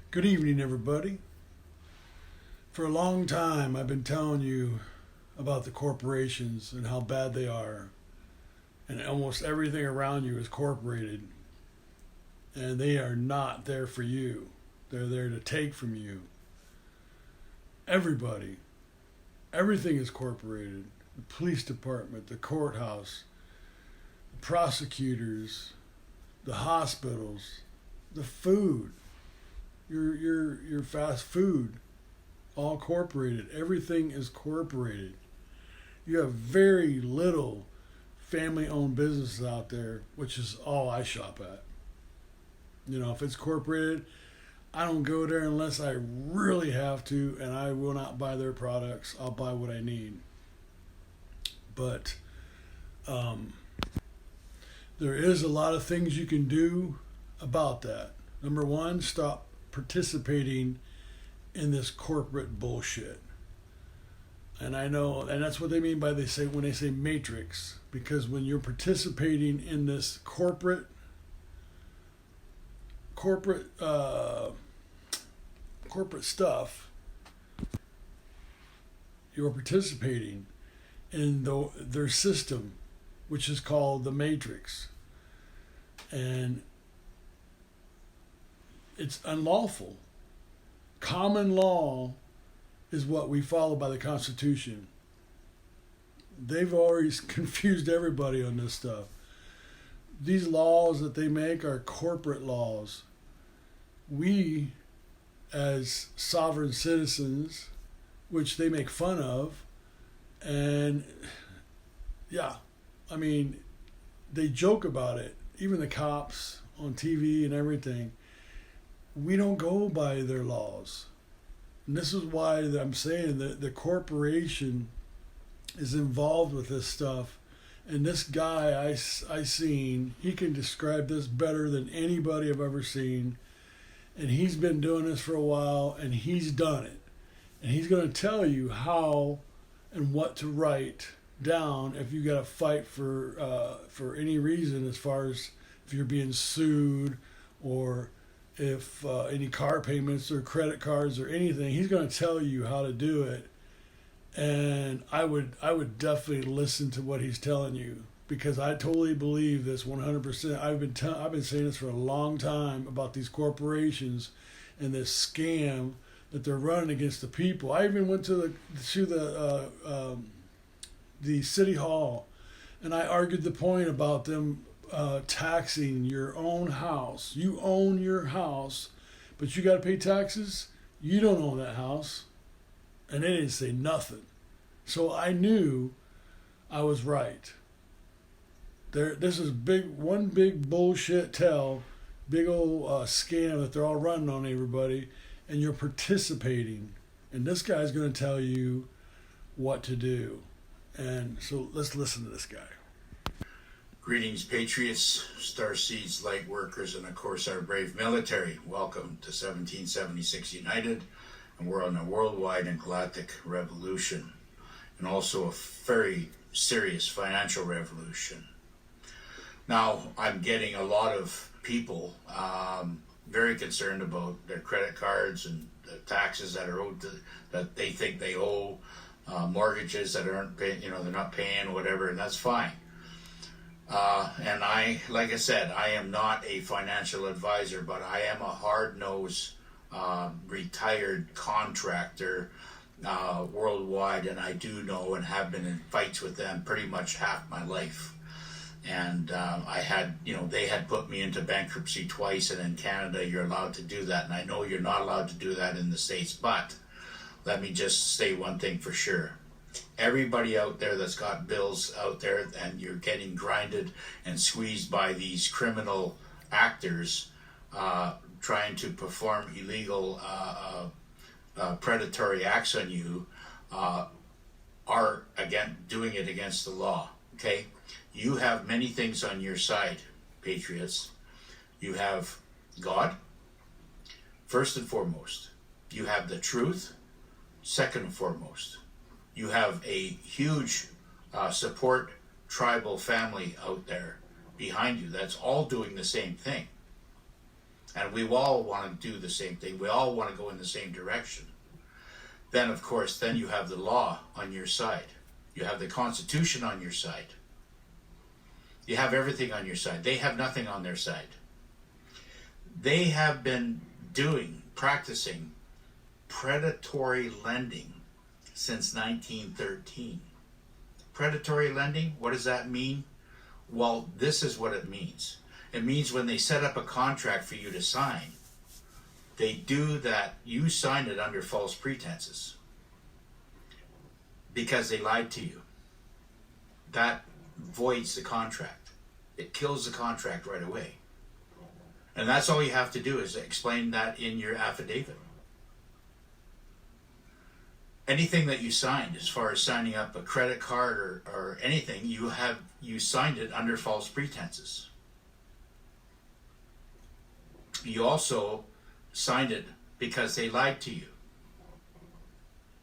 Good evening, everybody. For a long time, I've been telling you about the corporations and how bad they are. And almost everything around you is corporated. And they are not there for you, they're there to take from you. Everybody, everything is corporated: the police department, the courthouse, the prosecutors, the hospitals, the food, your fast food, all corporated. Everything is corporated. You have very little family owned businesses out there, which is all I shop at. If it's corporated, I don't go there unless I really have to, and I will not buy their products. I'll buy what I need. But um, there is a lot of things you can do about that. Number one, stop participating in this corporate bullshit. And I know, and that's what they mean by when they say matrix, because when you're participating in this corporate stuff, you're participating in their system, which is called the matrix, and it's unlawful. Common law is what we follow by the Constitution. They've always confused everybody on this stuff. These laws that they make are corporate laws. We, as sovereign citizens, which they make fun of, and yeah, I mean, they joke about it. Even the cops on TV and everything, we don't go by their laws. And this is why I'm saying that the corporation is involved with this stuff. And this guy I seen, he can describe this better than anybody I've ever seen. And he's been doing this for a while, and he's done it. And he's going to tell you how and what to write down if you got to fight for any reason, as far as if you're being sued, or if any car payments or credit cards or anything. He's going to tell you how to do it. And I would definitely listen to what he's telling you, because I totally believe this 100%. I've been saying this for a long time about these corporations and this scam that they're running against the people. I even went to the city hall, and I argued the point about them taxing your own house. You own your house, but you got to pay taxes. You don't own that house. And they didn't say nothing. So I knew I was right. This is one big bullshit big old scam that they're all running on everybody, and you're participating. And this guy's going to tell you what to do. And so let's listen to this guy. Greetings, Patriots, Starseeds, light workers, and of course our brave military. Welcome to 1776 United, and we're on a worldwide and galactic revolution, and also a very serious financial revolution. Now, I'm getting a lot of people very concerned about their credit cards and the taxes that are owed that they think they owe, mortgages that aren't paying, they're not paying, whatever, and that's fine. And like I said, I am not a financial advisor, but I am a hard-nosed, retired contractor worldwide, and I do know and have been in fights with them pretty much half my life. And I had, they had put me into bankruptcy twice, and in Canada you're allowed to do that, and I know you're not allowed to do that in the States, but let me just say one thing for sure. Everybody out there that's got bills out there, and you're getting grinded and squeezed by these criminal actors trying to perform illegal predatory acts on you, are again doing it against the law. Okay, you have many things on your side, Patriots. You have God, first and foremost. You have the truth, second and foremost. You have a huge support tribal family out there behind you that's all doing the same thing. and we all want to do the same thing. We all want to go in the same direction. Then, of course, then you have the law on your side. You have the Constitution on your side. You have everything on your side. They have nothing on their side. They have been practicing predatory lending since 1913. Predatory lending, what does that mean? Well, this is what it means. It means when they set up a contract for you to sign, they do that, you signed it under false pretenses because they lied to you. That voids the contract. It kills the contract right away. And that's all you have to do is explain that in your affidavit. Anything that you signed, as far as signing up a credit card or anything, you signed it under false pretenses. You also signed it because they lied to you.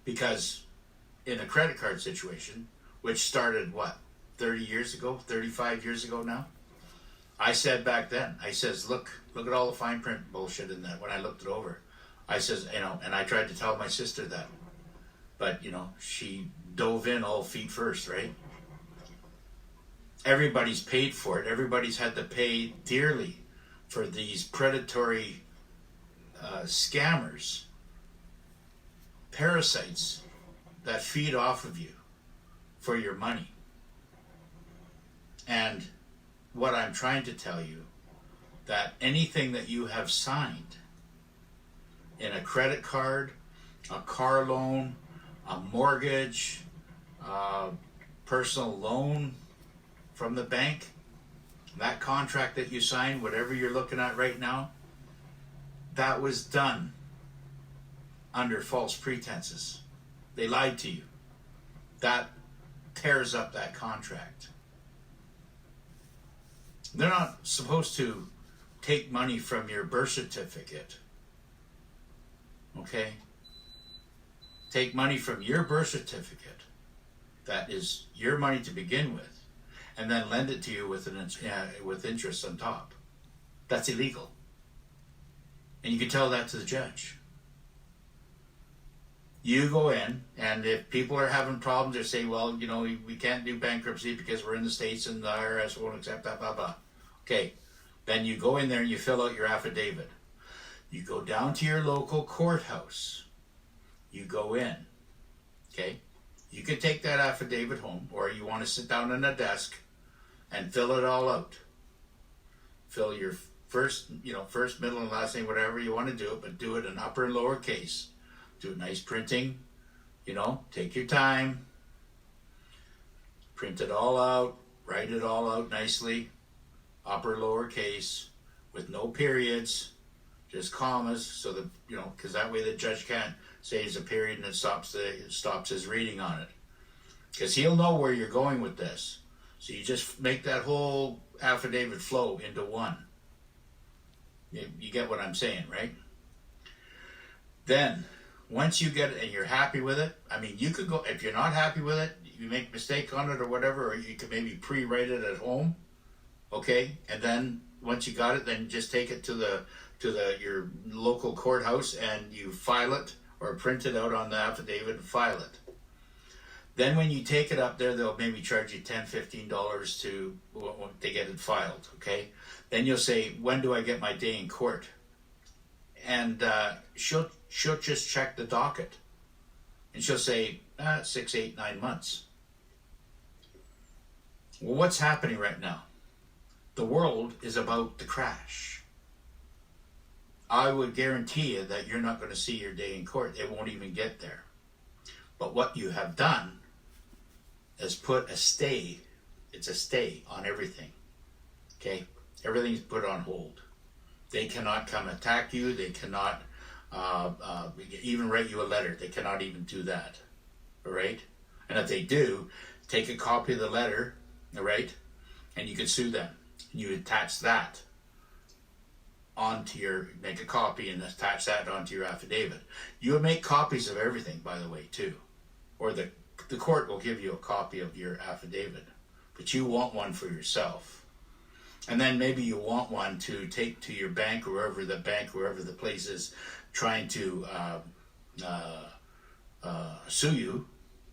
Because in a credit card situation, which started 30 years ago, 35 years ago now, I said back then, I says, look at all the fine print bullshit in that when I looked it over. I says, and I tried to tell my sister that. But, she dove in all feet first, right? Everybody's paid for it. Everybody's had to pay dearly for these predatory scammers, parasites that feed off of you for your money. And what I'm trying to tell you, that anything that you have signed in a credit card, a car loan, a mortgage, personal loan from the bank, that contract that you signed, whatever you're looking at right now, that was done under false pretenses. They lied to you. That tears up that contract. They're not supposed to take money from your birth certificate. Okay? Take money from your birth certificate, that is your money to begin with, and then lend it to you with interest on top. That's illegal. And you can tell that to the judge. You go in, and if people are having problems, they say, well, we can't do bankruptcy because we're in the States and the IRS won't accept that, blah, blah. Okay, then you go in there and you fill out your affidavit. You go down to your local courthouse. You go in, okay? You can take that affidavit home, or you want to sit down on a desk and fill it all out. Fill your first, middle and last name, whatever you want to do it, but do it in upper and lower case. Do a nice printing, take your time. Print it all out, write it all out nicely, upper, lower case, with no periods, just commas, so that, because that way the judge can't say it's a period and it stops his reading on it. Because he'll know where you're going with this. So you just make that whole affidavit flow into one. You get what I'm saying, right? Then, once you get it and you're happy with it, you could go, if you're not happy with it, you make a mistake on it or whatever, or you could maybe pre-write it at home, okay? And then, once you got it, then just take it to your local courthouse and you file it, or print it out on the affidavit and file it. Then when you take it up there, they'll maybe charge you $10, $15 to get it filed, okay? Then you'll say, when do I get my day in court? And she'll just check the docket. And she'll say, 6, 8, 9 months. Well, what's happening right now? The world is about to crash. I would guarantee you that you're not going to see your day in court. It won't even get there. But what you have done is put a stay. It's a stay on everything. Okay? Everything's put on hold. They cannot come attack you. They cannot even write you a letter. They cannot even do that. All right? And if they do, take a copy of the letter, all right? And you can sue them. You attach that make a copy and attach that onto your affidavit. You would make copies of everything, by the way, too. Or the court will give you a copy of your affidavit, but you want one for yourself. And then maybe you want one to take to your bank, wherever the place is trying to sue you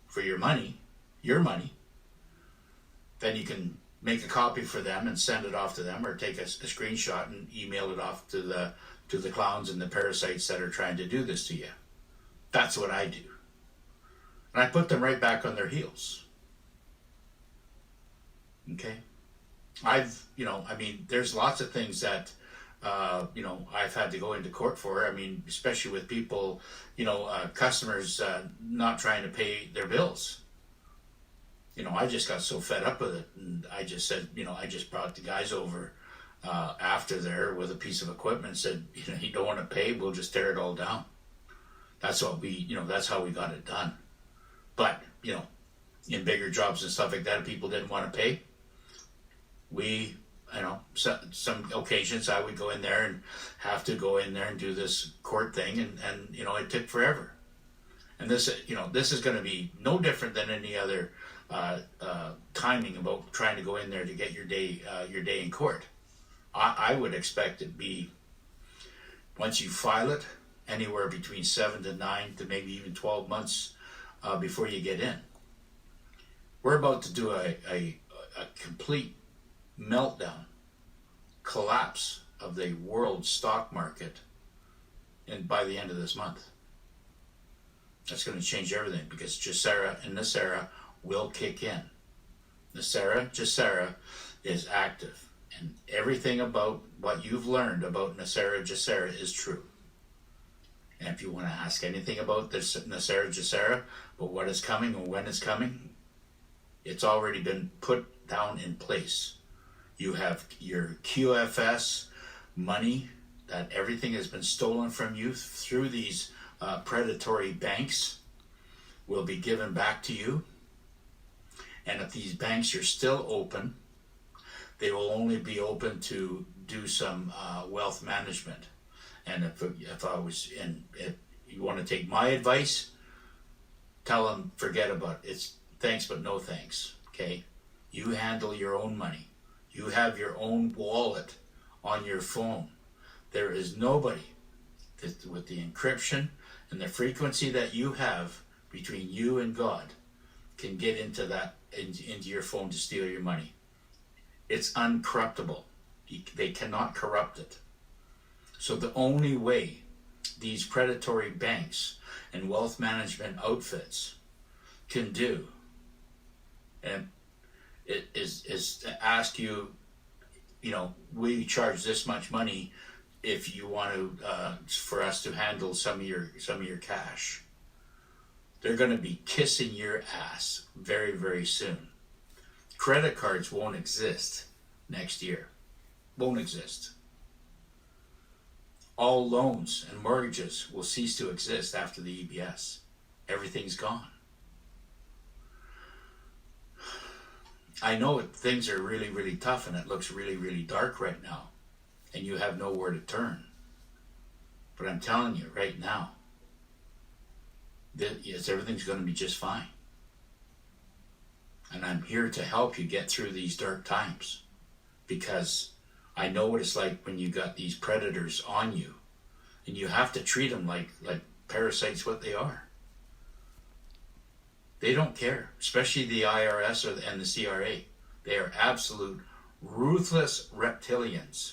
for your money. Then you can make a copy for them and send it off to them, or take a screenshot and email it off to the clowns and the parasites that are trying to do this to you. That's what I do. And I put them right back on their heels. Okay? There's lots of things that, I've had to go into court for. I mean, especially with people, customers not trying to pay their bills. I just got so fed up with it, and I just said, I just brought the guys over after there with a piece of equipment and said, you don't want to pay, we'll just tear it all down. That's that's how we got it done. But, in bigger jobs and stuff like that, if people didn't want to pay, some occasions I would go in there and have to go in there and do this court thing, and it took forever. And this is going to be no different than any other timing about trying to go in there to get your day in court. I would expect it to be, once you file it, anywhere between 7 to 9 to maybe even 12 months before you get in. We're about to do a complete meltdown, collapse of the world stock market, and by the end of this month. That's going to change everything, because GESARA and NESARA will kick in. GESARA is active, and everything about what you've learned about GESARA is true. And if you want to ask anything about this GESARA, but what is coming or when it's coming, it's already been put down in place. You have your QFS money, that everything has been stolen from you through these predatory banks, will be given back to you. And if these banks are still open, they will only be open to do some wealth management. And if you want to take my advice, tell them forget about it. It's thanks but no thanks. Okay, you handle your own money. You have your own wallet on your phone. There is nobody that, with the encryption and the frequency that you have between you and God, can get into your phone to steal your money. It's uncorruptible. They cannot corrupt it. So the only way these predatory banks and wealth management outfits can do, and it is to ask you, we charge this much money if you want to for us to handle some of your cash. They're going to be kissing your ass very, very soon. Credit cards won't exist next year. Won't exist. All loans and mortgages will cease to exist after the EBS. Everything's gone. I know things are really, really tough, and it looks really, really dark right now, and you have nowhere to turn. But I'm telling you right now, that yes, everything's going to be just fine. And I'm here to help you get through these dark times, because I know what it's like when you got these predators on you, and you have to treat them like parasites, what they are. They don't care, especially the IRS and the CRA. They are absolute ruthless reptilians.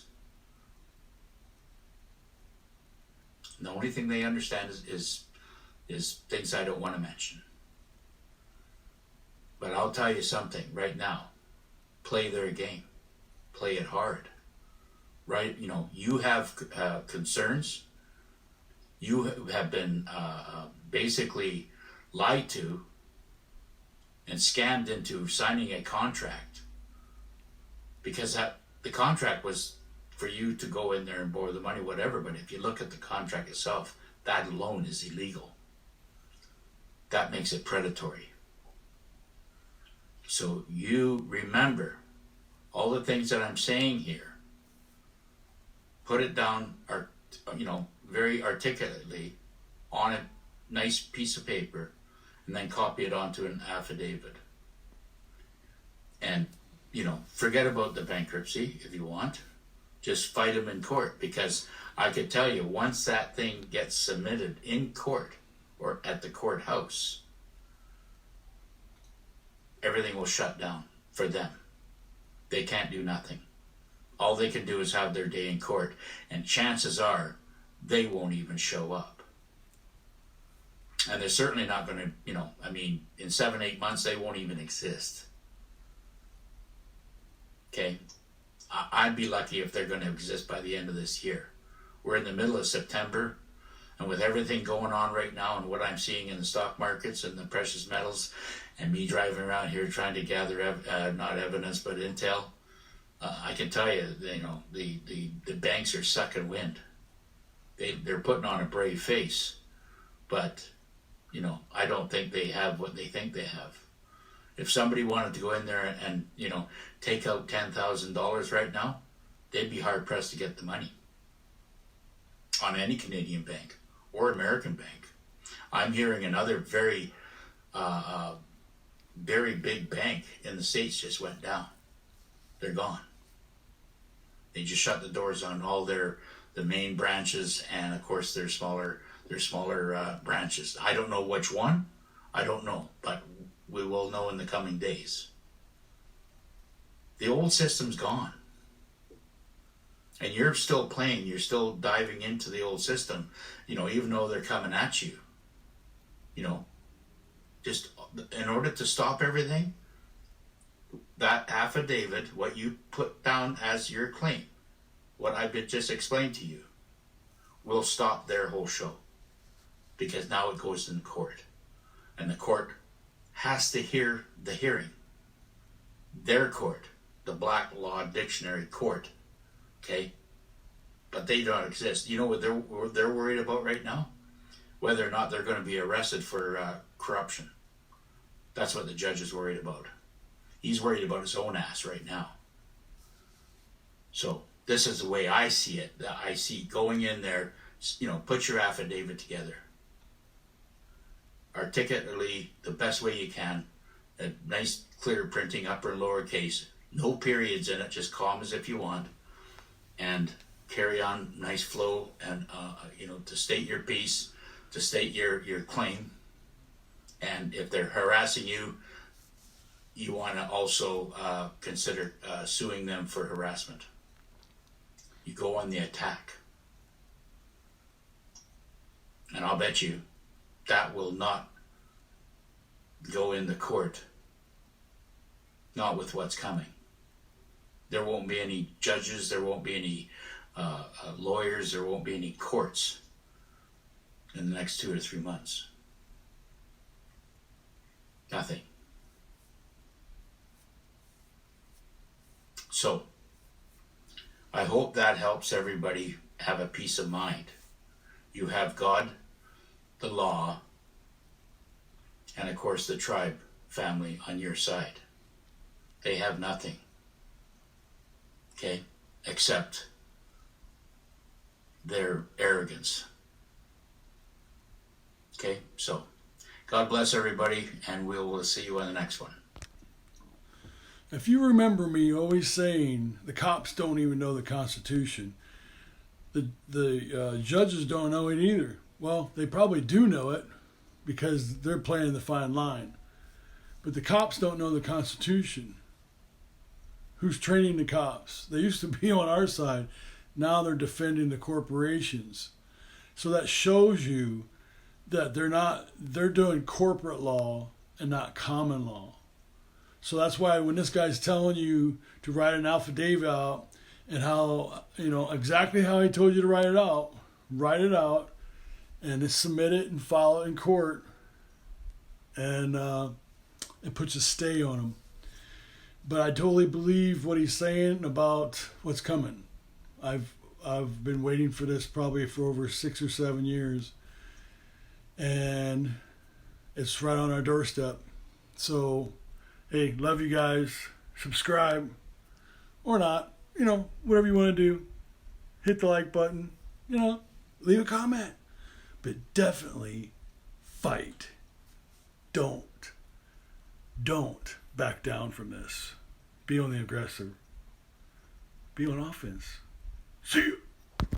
And the only thing they understand is things I don't want to mention. But I'll tell you something right now. Play their game. Play it hard. Right? You have concerns. You have been basically lied to and scammed into signing a contract, because the contract was for you to go in there and borrow the money, whatever. But if you look at the contract itself, that loan is illegal. That makes it predatory. So you remember all the things that I'm saying here. Put it down, very articulately on a nice piece of paper, and then copy it onto an affidavit. And forget about the bankruptcy if you want. Just fight them in court, because I could tell you, once that thing gets submitted in court or at the courthouse, everything will shut down for them. They can't do nothing. All they can do is have their day in court, and chances are they won't even show up. And they're certainly not going to, in 7-8 months, they won't even exist. Okay? I'd be lucky if they're going to exist by the end of this year. We're in the middle of September, and with everything going on right now and what I'm seeing in the stock markets and the precious metals, and me driving around here trying to gather not evidence but intel, I can tell you, the banks are sucking wind. They're putting on a brave face, but I don't think they have what they think they have. If somebody wanted to go in there and take out $10,000 right now, they'd be hard pressed to get the money on any Canadian bank or American bank. I'm hearing another very big bank in the States just went down. They're gone. They just shut the doors on all the main branches, and of course their smaller branches. I don't know which one. I don't know, but we will know in the coming days. The old system's gone. And you're still playing, you're still diving into the old system, even though they're coming at you. Just in order to stop everything, that affidavit, what you put down as your claim, what I've just explained to you, will stop their whole show. Because now it goes in court. And the court has to hear the hearing. Their court, the Black Law Dictionary court, okay? But they don't exist. You know what they're worried about right now? Whether or not they're going to be arrested for corruption. That's what the judge is worried about. He's worried about his own ass right now. So this is the way I see it. I see going in there, put your affidavit together. Articulately the best way you can. A nice clear printing, upper and lower case. No periods in it, just calm as if you want. And carry on nice flow, and to state your piece, to state your claim. And if they're harassing you, you want to also consider suing them for harassment. You go on the attack. And I'll bet you that will not go in the court. Not with what's coming. There won't be any judges, there won't be any lawyers, there won't be any courts in the next 2 or 3 months. Nothing. So, I hope that helps everybody have a peace of mind. You have God, the law, and of course the tribe family on your side. They have nothing. Okay? Except their arrogance. Okay? So, God bless everybody, and we'll see you on the next one. If you remember me always saying the cops don't even know the Constitution, the judges don't know it either. Well, they probably do know it because they're playing the fine line. But the cops don't know the Constitution. Who's training the cops? They used to be on our side. Now they're defending the corporations. So that shows you that they're doing corporate law and not common law. So that's why when this guy's telling you to write an affidavit out and how, exactly how he told you to write it out and then submit it and file it in court, and it puts a stay on him. But I totally believe what he's saying about what's coming. I've been waiting for this probably for over 6 or 7 years, and it's right on our doorstep. So, hey, love you guys. Subscribe or not, whatever you want to do. Hit the like button, leave a comment, but definitely fight. Don't back down from this. Be on the aggressive. Be on offense. See you.